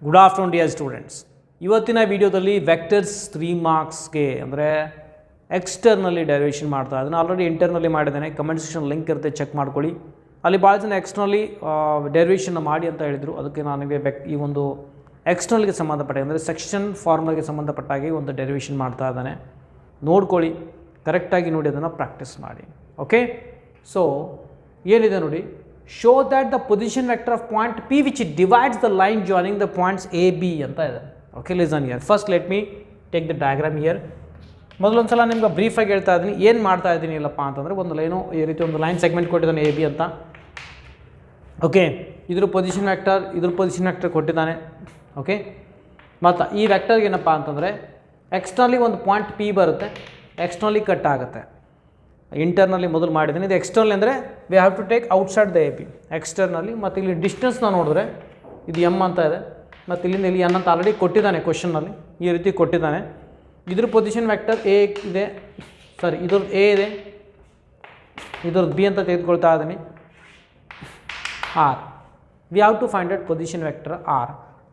Good afternoon dear students. ಇವತ್ತಿನ ವಿಡಿಯೋದಲ್ಲಿ vectors 3 ಮಾರ್ಕ್ಸ್ಗೆ ಅಂದರೆ ಎಕ್ಸ್ಟರ್ನಲ್ಲಿ ಡೆರಿವೇಷನ್ ಮಾಡ್ತಾ ಇದನ್ನು ಆಲ್ರೆಡಿ ಇಂಟರ್ನಲ್ಲಿ ಮಾಡಿದ್ದೇನೆ. ಕಮೆಂಟ್ ಸೆಕ್ಷನ್ ಲಿಂಕ್ ಇರುತ್ತೆ, ಚೆಕ್ ಮಾಡ್ಕೊಳ್ಳಿ. ಅಲ್ಲಿ ಭಾಳ ಜನ ಎಕ್ಸ್ಟರ್ನಲ್ಲಿ ಡೆರಿವೇಷನ್ನ ಮಾಡಿ ಅಂತ ಹೇಳಿದರು. ಅದಕ್ಕೆ ನನಗೆ ಈ ಒಂದು ಎಕ್ಸ್ಟರ್ನಲ್ಗೆ ಸಂಬಂಧಪಟ್ಟ ಅಂದರೆ ಸೆಕ್ಷನ್ ಫಾರ್ಮಲ್ಗೆ ಸಂಬಂಧಪಟ್ಟಾಗಿ ಒಂದು ಡೆರಿವೇಷನ್ ಮಾಡ್ತಾ ಇದ್ದಾನೆ. ನೋಡ್ಕೊಳ್ಳಿ, ಕರೆಕ್ಟಾಗಿ ನೋಡಿ, ಅದನ್ನು ಪ್ರಾಕ್ಟೀಸ್ ಮಾಡಿ. ಓಕೆ, ಸೊ ಏನಿದೆ ನೋಡಿ, show that the position vector of point P which divides the line joining the points A, B ಅಂತ ಇದೆ. Okay, listen here. First let me take the diagram here. ಮೊದಲೊಂದು ಸಲ ನಿಮ್ಗೆ ಬ್ರೀಫಾಗಿ ಹೇಳ್ತಾ ಇದ್ದೀನಿ ಏನು ಮಾಡ್ತಾ ಇದ್ದೀನಿ ಇಲ್ಲಪ್ಪ ಅಂತಂದರೆ, ಒಂದು ಲೈನು ಈ ರೀತಿ ಒಂದು ಲೈನ್ ಸೆಗ್ಮೆಂಟ್ ಕೊಟ್ಟಿದ್ದಾನೆ A, B ಅಂತ. ಓಕೆ, ಇದ್ರ ಪೊಸಿಷನ್ ವೆಕ್ಟರ್ ಕೊಟ್ಟಿದ್ದಾನೆ. ಓಕೆ, ಮತ್ತು ಈ ವೆಕ್ಟರ್ಗೆ ಏನಪ್ಪ ಅಂತಂದರೆ ಎಕ್ಸ್ಟರ್ನಲಿ ಒಂದು ಪಾಯಿಂಟ್ P ಬರುತ್ತೆ, ಎಕ್ಸ್ಟರ್ನಲಿ ಕಟ್ ಆಗುತ್ತೆ. ಇಂಟರ್ನಲ್ಲಿ ಮೊದಲು ಮಾಡಿದ್ದೀನಿ. ಇದು ಎಕ್ಸ್ಟರ್ನಲ್ ಅಂದರೆ we have to take outside the A P externally. ಮತ್ತು ಇಲ್ಲಿ ಡಿಸ್ಟೆನ್ಸ್ನ ನೋಡಿದ್ರೆ ಇದು ಎಮ್ ಅಂತ ಇದೆ, ಮತ್ತು ಇಲ್ಲಿಂದ ಇಲ್ಲಿ ಎನ್ ಅಂತ ಆಲ್ರೆಡಿ ಕೊಟ್ಟಿದ್ದಾನೆ ಕ್ವಶನ್ನಲ್ಲಿ, ಈ ರೀತಿ ಕೊಟ್ಟಿದ್ದಾನೆ. ಇದ್ರ ಪೊಸಿಷನ್ ವೆಕ್ಟರ್ ಎ ಇದೆ, ಸಾರಿ ಇದ್ರದ್ದು ಎ ಇದೆ, ಇದ್ರದ್ದು ಬಿ ಅಂತ ತೆಗೆದುಕೊಳ್ತಾ ಇದ್ದೀನಿ. R, we have to find out position vector R.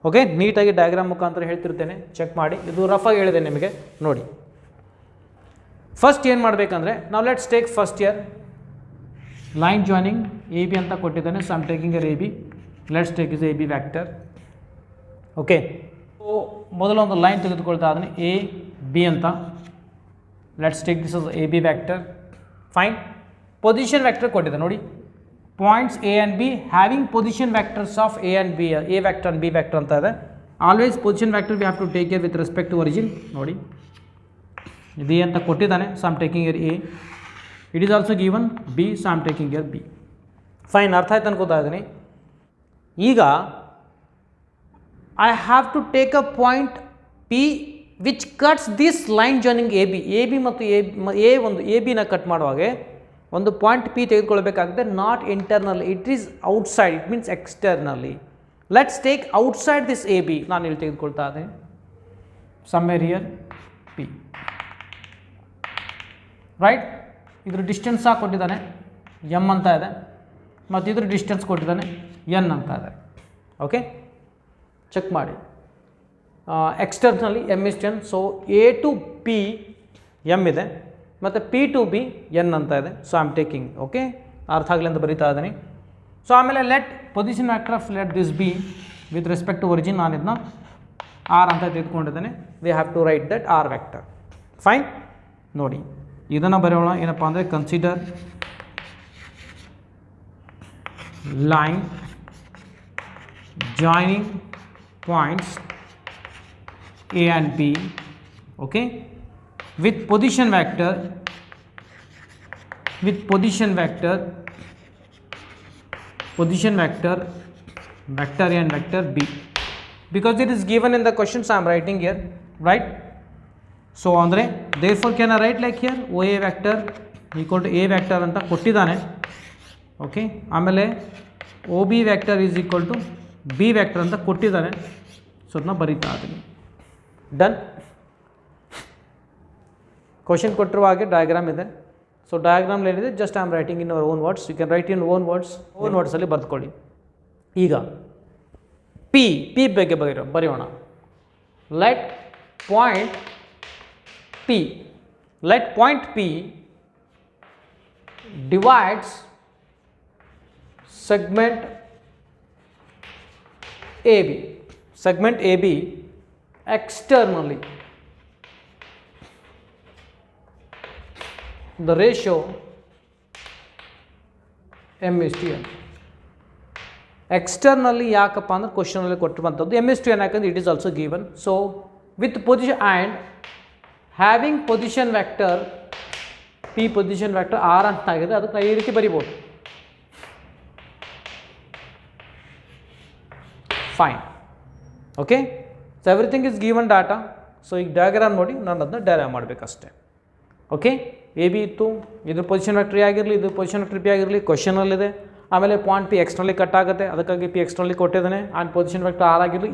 Okay, ನೀಟಾಗಿ ಡಯಾಗ್ರಾಮ್ ಮುಖಾಂತರ ಹೇಳ್ತಿರ್ತೇನೆ, ಚೆಕ್ ಮಾಡಿ. ಇದು ರಫಾಗಿ ಹೇಳಿದೆ ನಿಮಗೆ, ನೋಡಿ. ಫಸ್ಟ್ ಏನು ಮಾಡಬೇಕಂದ್ರೆ, ನಾವು let's take first here line joining A B ಅಂತ ಕೊಟ್ಟಿದ್ದಾನೆ. So I'm taking uh A B, let's take is A B vector. Okay, so ಮೊದಲೊಂದು ಲೈನ್ ತೆಗೆದುಕೊಳ್ತಾ ಇದ್ದೀನಿ ಎ ಬಿ ಅಂತ. Let's take this is A B vector. Fine, position vector ಕೊಟ್ಟಿದೆ ನೋಡಿ, points A and B having position vectors of A and B, A vector and B vector ಅಂತ ಇದೆ. Always position vector we have to take care with respect to origin. ನೋಡಿ, ಇದು A ಅಂತ ಕೊಟ್ಟಿದ್ದಾನೆ, so I'm taking here A. It is also given B, so I'm taking here B. Fine, ಅರ್ಥ ಆಯ್ತು ಅನ್ಕೋತಾ ಇದ್ದೀನಿ. ಈಗ I have to take a point P which cuts this line joining A B. A B ಮತ್ತು A ಬಿನ cut ಮಾಡುವಾಗ ಒಂದು point P ತೆಗೆದುಕೊಳ್ಬೇಕಾಗುತ್ತೆ. Not internal, it is outside, it means externally. Let's take outside this A B. ನಾನು ಇಲ್ಲಿ ತೆಗೆದುಕೊಳ್ತಾ ಇದ್ದೀನಿ somewhere here P. Right, ಇದ್ರ ಡಿಸ್ಟೆನ್ಸ್ ಆಗಿ ಕೊಟ್ಟಿದ್ದಾನೆ ಎಮ್ ಅಂತ ಇದೆ, ಮತ್ತು ಇದ್ರ ಡಿಸ್ಟೆನ್ಸ್ ಕೊಟ್ಟಿದ್ದಾನೆ ಎನ್ ಅಂತ ಇದೆ. ಓಕೆ, ಚೆಕ್ ಮಾಡಿ. Externally M is 10. So A to P M ಇದೆ, ಮತ್ತು ಪಿ ಟು ಬಿ ಎನ್ ಅಂತ ಇದೆ. So I am taking, okay, ಅರ್ಥ ಆಗಲಿ ಅಂತ ಬರೀತಾ ಇದ್ದೀನಿ. ಸೊ ಆಮೇಲೆ let position vector of let this B with respect to origin. ನಾನು ಇದನ್ನ ಆರ್ ಅಂತ ತೆಗೆದುಕೊಂಡಿದ್ದೇನೆ. We have to write that R vector. Fine, ನೋಡಿ ಇದನ್ನು ಬರೆಯೋಣ. ಏನಪ್ಪ ಅಂದರೆ, consider line joining points A and B, okay, with position vector vector A and vector B, because it is given in the questions I am writing here, right? So andre therefore can I write like here OA vector equal to A vector anta kottidane. Okay, ಆಮೇಲೆ OB vector is equal to B vector ಅಂತ ಕೊಟ್ಟಿದ್ದಾನೆ. So ಅದನ್ನ ಬರೀತಾ ಇದ್ದೀನಿ. Done. Question ಕೊಟ್ಟಿರುವ ಹಾಗೆ diagram ಇದೆ. So diagram ಏನಿದೆ, just I am writing in our own words. You can write in own ವರ್ಡ್ಸಲ್ಲಿ ಬರೆದುಕೊಳ್ಳಿ. ಈಗ ಪಿ ಬಗ್ಗೆ ಬರೆಯೋಣ. Let point P divides segment AB externally. The ratio m is to n. Externally ಯಾಕಪ್ಪ ಅಂದ್ರೆ ಕ್ವಶನಲ್ಲಿ ಕೊಟ್ಟಿರುವಂಥದ್ದು m is to n ಯಾಕಂದ್ರೆ it is also given. So with position and having position vector P position vector R ಅಂತ ಆಗಿದೆ. ಅದಕ್ಕೆ ಈ ರೀತಿ ಬರಿಬೋದು. Fine, okay. So everything is given data. So ಈಗ ಡಯಾಗ್ರಾಮ್ ನೋಡಿ, ನಾನು ಅದನ್ನ ಡಯಾಗ್ರಾಮ್ ಮಾಡಬೇಕಷ್ಟೆ. ಓಕೆ, ಎ ಬಿ ಇತ್ತು, ಇದ್ರ ಪೊಸಿಷನ್ ವ್ಯಾಕ್ಟರ್ ಆಗಿರಲಿ, ಇದ್ರ ಪೊಸಿಷನ್ ವ್ಯಾಕ್ಟರ್ ಪಿ ಆಗಿರಲಿ, ಕ್ವಶನಲ್ಲಿದೆ. ಆಮೇಲೆ ಪಾಯಿಂಟ್ ಪಿ ಎಕ್ಸ್ಟರ್ನಲಿ ಕಟ್ ಆಗುತ್ತೆ, ಅದಕ್ಕಾಗಿ ಪಿ ಎಕ್ಸ್ಟರ್ನಲಿ ಕೊಟ್ಟಿದ್ದಾನೆ. ಆ್ಯಂಡ್ ಪೊಸಿಷನ್ ವ್ಯಾಕ್ಟರ್ ಆರ್ ಆಗಿರಲಿ,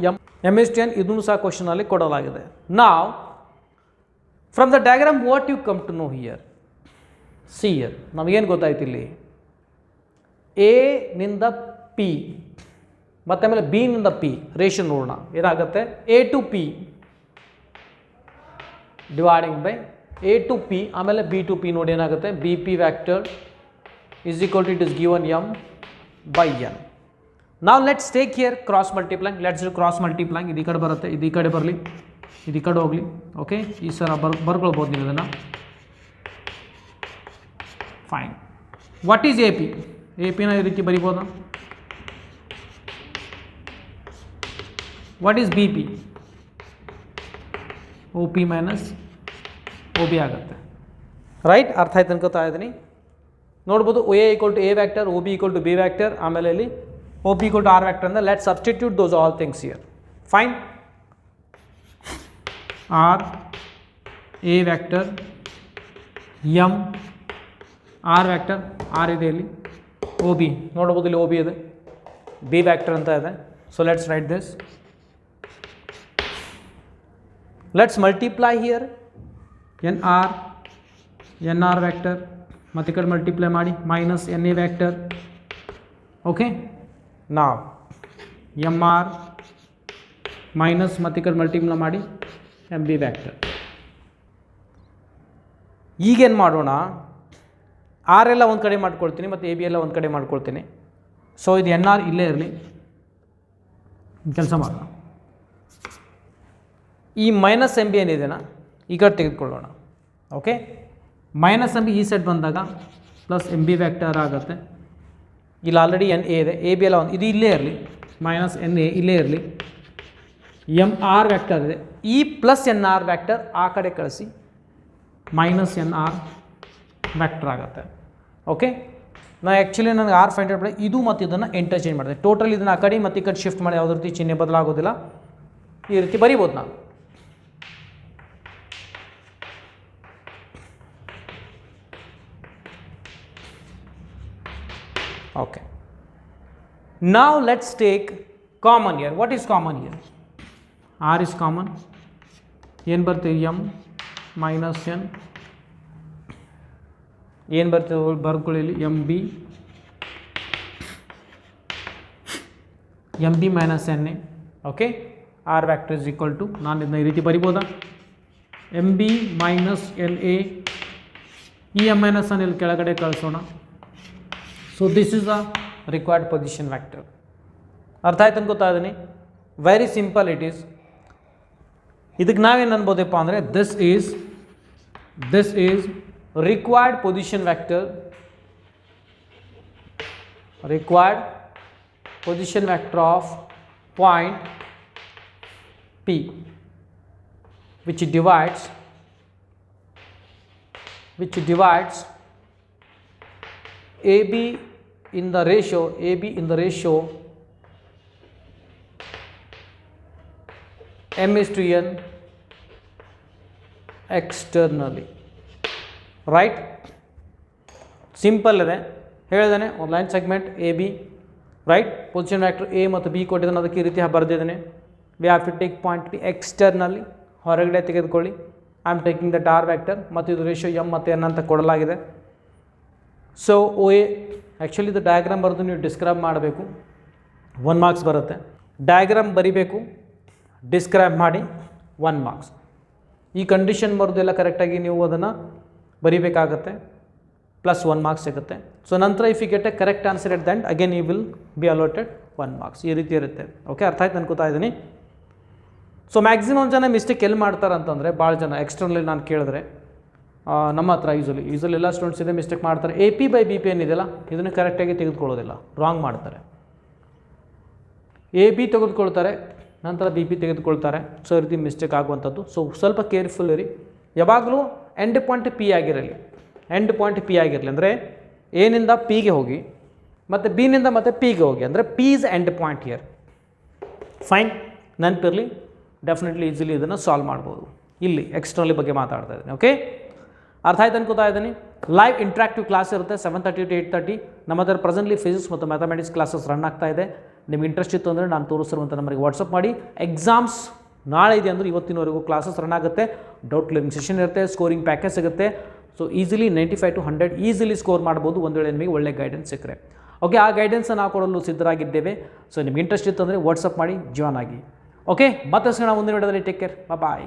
ಎಮ್ ಇಸ್ 10 ಇದನ್ನು ಸಹ ಕ್ವಶನಲ್ಲಿ ಕೊಡಲಾಗಿದೆ. ನಾವು from the diagram what you come to know here, see here ನಮಗೇನು ಗೊತ್ತಾಯ್ತು ಇಲ್ಲಿ, ಎ ನಿಂದ ಪಿ ಮತ್ತು ಆಮೇಲೆ ಬಿನಿಂದ ಪಿ ರೇಷನ್ ನೋಡೋಣ ಏನಾಗುತ್ತೆ A to P dividing by A to P ಆಮೇಲೆ ಬಿ ಟು ಪಿ ನೋಡಿ ಏನಾಗುತ್ತೆ B P vector is equal to it is given M by N. ನಾವು let's take here cross multiplying. Let's do cross multiplying. ಇದು ಈ ಕಡೆ ಬರುತ್ತೆ, ಇದು ಈ ಕಡೆ ಬರಲಿ, ಇದು ಈ ಕಡೆ ಹೋಗಲಿ. ಓಕೆ, ಈ ಸರ ಬರ್ಕೊಳ್ಬೋದು ನೀವು ಇದನ್ನು. Fine. What is A P? A ಪಿನ ಈ ರೀತಿ ಬರಿಬೋದಾ? What is B P? O P minus O B ಆಗುತ್ತೆ. ರೈಟ್, ಅರ್ಥ ಆಯ್ತು ಅನ್ಕೋತಾ ಇದ್ದೀನಿ. ನೋಡ್ಬೋದು A equal to A vector, O B equal to B vector, ಆಮೇಲೆ ಇಲ್ಲಿ O B equal to R vector ಅಂದರೆ let substitute those all things here. Fine. R A vector M R vector, R ಇದೆ ಇಲ್ಲಿ, O B ನೋಡ್ಬೋದು ಇಲ್ಲಿ O B ಇದೆ, B vector ಅಂತ ಇದೆ. So let's write this. Let's multiply here N R vector ಮತ್ತು ಈ ಕಡೆ ಮಲ್ಟಿಪ್ಲೈ ಮಾಡಿ minus N A vector. Okay, ನಾವು ಎಮ್ ಆರ್ ಮೈನಸ್ ಮತ್ತು ಈ ಕಡೆ ಮಲ್ಟಿಪ್ಲೈ ಮಾಡಿ ಎಮ್ ಬಿ ವ್ಯಾಕ್ಟರ್. ಈಗೇನು ಮಾಡೋಣ, ಆರ್ ಎಲ್ಲ ಒಂದು ಕಡೆ ಮಾಡ್ಕೊಳ್ತೀನಿ ಮತ್ತು ಎ ಬಿ ಎಲ್ಲ ಒಂದು ಕಡೆ ಮಾಡ್ಕೊಳ್ತೀನಿ. ಸೊ ಇದು ಎನ್ ಆರ್ ಇಲ್ಲೇ ಇರಲಿ, ಕೆಲಸ ಮಾಡೋಣ. ಈ ಮೈನಸ್ ಎಮ್ ಬಿ ಏನಿದೆನಾ ಈ ಕಡೆ ತೆಗೆದುಕೊಳ್ಳೋಣ. ಓಕೆ, ಮೈನಸ್ ಎಮ್ ಬಿ ಈ ಸೆಟ್ ಬಂದಾಗ ಪ್ಲಸ್ ಎಮ್ ಬಿ ವ್ಯಾಕ್ಟರ್ ಆಗುತ್ತೆ. ಇಲ್ಲಿ ಆಲ್ರೆಡಿ ಎನ್ ಎ ಇದೆ, ಎ ಬಿ ಎಲ್ಲ ಒಂದು ಇದು ಇಲ್ಲೇ ಇರಲಿ, ಮೈನಸ್ ಎನ್ ಎ ಇಲ್ಲೇ ಇರಲಿ, ಎಮ್ ಆರ್ ವ್ಯಾಕ್ಟರ್ ಇದೆ, ಈ ಪ್ಲಸ್ ಎನ್ ಆರ್ ವ್ಯಾಕ್ಟರ್ ಆ ಕಡೆ ಕಳಿಸಿ ಮೈನಸ್ ಎನ್ ಆರ್ ವ್ಯಾಕ್ಟರ್ ಆಗುತ್ತೆ. ಓಕೆ, ನಾನು ಆ್ಯಕ್ಚುಲಿ ನನಗೆ ಆರ್ ಫೈಂಡ್ ಔಟ್ ಮಾಡಿ ಇದು ಮತ್ತು ಇದನ್ನು ಇಂಟರ್ಚೇಂಜ್ ಮಾಡಿದೆ. ಟೋಟಲ್ ಇದನ್ನು ಆ ಕಡೆ ಮತ್ತು ಈ ಕಡೆ ಶಿಫ್ಟ್ ಮಾಡಿ ಯಾವುದೇ ರೀತಿ ಚಿಹ್ನೆ ಬದಲಾಗೋದಿಲ್ಲ, ಈ ರೀತಿ ಬರೀಬೋದು ನಾನು. Okay, now let's take common here. What is common here? R is common. ಏನು ಬರ್ತದೆ m ಮೈನಸ್ ಎನ್, ಏನು ಬರ್ತದೆ ಬರ್ಕೊಳ್ಳಿ M B minus N A. Okay, R vector is equal to, ನಾನು ಇದನ್ನ ಈ ರೀತಿ ಬರಿಬೋದಾ, M B minus L A, ಈ ಎಮ್ ಮೈನಸ್ ಎನ್ ಇಲ್ಲಿ ಕೆಳಗಡೆ ಕಳಿಸೋಣ. So this is a required position vector. ಅರ್ಥ ಆಯ್ತು ಅನ್ಕೋತಾ ಇದ್ದೀನಿ. Very simple it is. ಇದಕ್ಕೆ ನಾವೇನು ಅನ್ಬೋದಪ್ಪ ಅಂದರೆ this is required position vector, required position vector of point P which divides AB in the ratio m is to n externally. Right, simple ಇದೆ. ಹೇಳಿದಾನೆ ಒಂದು line segment A B, right, position vector A ಮತ್ತು B ಕೊಟ್ಟಿದ್ದಾನೆ, ಅದಕ್ಕೆ ಈ ರೀತಿ ಬರೆದಿದ್ದಾನೆ. We have to take point P externally, ಹೊರಗಡೆ ತೆಗೆದುಕೊಳ್ಳಿ. I am taking that R vector ಮತ್ತು ಇದು ರೇಷಿಯೋ ಎಮ್ ಮತ್ತು ಎನ್ ಅಂತ ಕೊಡಲಾಗಿದೆ. ಸೊ ಓ ಎ ಆ್ಯಕ್ಚುಲಿ ಇದು ಡಯಾಗ್ರಾಮ್ ಬರೆದು ನೀವು ಡಿಸ್ಕ್ರೈಬ್ ಮಾಡಬೇಕು, 1 ಮಾರ್ಕ್ಸ್ ಬರುತ್ತೆ. ಡಯಾಗ್ರಾಮ್ ಬರಿಬೇಕು, ಡಿಸ್ಕ್ರೈಬ್ ಮಾಡಿ 1 ಮಾರ್ಕ್ಸ್. ಈ ಕಂಡೀಷನ್ ಬರೋದೆಲ್ಲ ಕರೆಕ್ಟಾಗಿ ನೀವು ಅದನ್ನು ಬರಿಬೇಕಾಗತ್ತೆ, ಪ್ಲಸ್ 1 ಮಾರ್ಕ್ಸ್ ಸಿಗುತ್ತೆ. ಸೊ ನಂತರ if you get a correct answer at the end again you will be allotted 1 marks. ಈ ರೀತಿ ಇರುತ್ತೆ. ಓಕೆ, ಅರ್ಥ ಆಯ್ತು ಅನ್ಕೋತಾ ಇದ್ದೀನಿ. ಸೊ ಮ್ಯಾಕ್ಸಿಮಮ್ ಜನ ಮಿಸ್ಟೇಕ್ ಎಲ್ಲಿ ಮಾಡ್ತಾರೆ ಅಂತಂದರೆ, ಭಾಳ ಜನ ಎಕ್ಸ್ಟರ್ನಲಿ ನಾನು ಕೇಳಿದ್ರೆ ನಮ್ಮ ಹತ್ರ ಯೂಸಲಿ ಎಲ್ಲ ಸ್ಟೂಡೆಂಟ್ಸ್ ಇದೆ ಮಿಸ್ಟೇಕ್ ಮಾಡ್ತಾರೆ. A P by B P ಏನಿದೆಯಲ್ಲ ಇದನ್ನು ಕರೆಕ್ಟಾಗಿ ತೆಗೆದುಕೊಳ್ಳೋದಿಲ್ಲ, ರಾಂಗ್ ಮಾಡ್ತಾರೆ. ಎ ಬಿ ತೆಗೆದುಕೊಳ್ತಾರೆ, ನಂತರ ಬಿ ಪಿ ತೆಗೆದುಕೊಳ್ತಾರೆ. ಸೊ ಈ ರೀತಿ ಮಿಸ್ಟೇಕ್ ಆಗುವಂಥದ್ದು. ಸೊ ಸ್ವಲ್ಪ ಕೇರ್ಫುಲ್ ಇರಿ. ಯಾವಾಗಲೂ ಎಂಡ್ ಪಾಯಿಂಟ್ ಪಿ ಆಗಿರಲಿ, ಅಂದರೆ ಎನಿಂದ ಪಿಗೆ ಹೋಗಿ ಮತ್ತು ಬಿನಿಂದ ಮತ್ತು ಪಿಗೆ ಹೋಗಿ, ಅಂದರೆ P is end point here. Fine, ನೆನಪಿರಲಿ. ಡೆಫಿನೆಟ್ಲಿ ಈಸಿಲಿ ಇದನ್ನು ಸಾಲ್ವ್ ಮಾಡ್ಬೋದು. ಇಲ್ಲಿ ಎಕ್ಸ್ಟರ್ನಲಿ ಬಗ್ಗೆ ಮಾತಾಡ್ತಾ ಇದ್ದೀನಿ. ಓಕೆ, ಅರ್ಥ ಆಯ್ತು ಅನ್ಕೋತಾ ಇದ್ದೀನಿ. ಲೈವ್ ಇಂಟ್ರಾಕ್ಟಿವ್ ಕ್ಲಾಸ್ ಇರುತ್ತೆ 7:30 to 8:30. ನಮ್ಮ ಹತ್ರ ಪ್ರೆಸೆಂಟ್ಲಿ ಫಿಸಿಕ್ಸ್ ಮತ್ತು ಮ್ಯಾಥಮೆಟಿಕ್ಸ್ ಕ್ಲಾಸಸ್ ರನ್ ಆಗ್ತಾ ಇದೆ. ನಿಮ್ಗೆ ಇಂಟ್ರೆಸ್ಟ್ ಇತ್ತು ಅಂದರೆ ನಾನು ತೋರಿಸಿರುವಂಥ ನಂಬರ್ಗೆ ವಾಟ್ಸಪ್ ಮಾಡಿ. ಎಕ್ಸಾಮ್ಸ್ ನಾಳೆ ಇದೆ ಅಂದರೆ ಇವತ್ತಿನವರೆಗೂ ಕ್ಲಾಸಸ್ ರನ್ ಆಗುತ್ತೆ. ಡೌಟ್ ಕ್ಲಿಯರಿಂಗ್ ಸೆಷನ್ ಇರುತ್ತೆ, ಸ್ಕೋರಿಂಗ್ ಪ್ಯಾಕೇಜ್ ಸಿಗುತ್ತೆ. So easily 95 to 100 easily score ಮಾಡ್ಬೋದು ಒಂದು ವೇಳೆ ನಿಮಗೆ ಒಳ್ಳೆ ಗೈಡೆನ್ಸ್ ಸಿಕ್ಕರೆ. ಓಕೆ, ಆ ಗೈಡೆನ್ಸನ್ನು ನಾವು ಕೊಡಲು ಸಿದ್ಧರಾಗಿದ್ದೇವೆ. ಸೊ ನಿಮ್ಗೆ ಇಂಟ್ರೆಸ್ಟ್ ಇತ್ತು ಅಂದರೆ ವಾಟ್ಸಪ್ ಮಾಡಿ ಜಾಯ್ನ್ ಆಗಿ. ಓಕೆ, ಮತ್ತೆ ಸಿಗೋಣ ಮುಂದಿನ ವಿಡಿಯೋದಲ್ಲಿ. ಟೇಕ್ ಕೇರ್, ಬಾಯ್.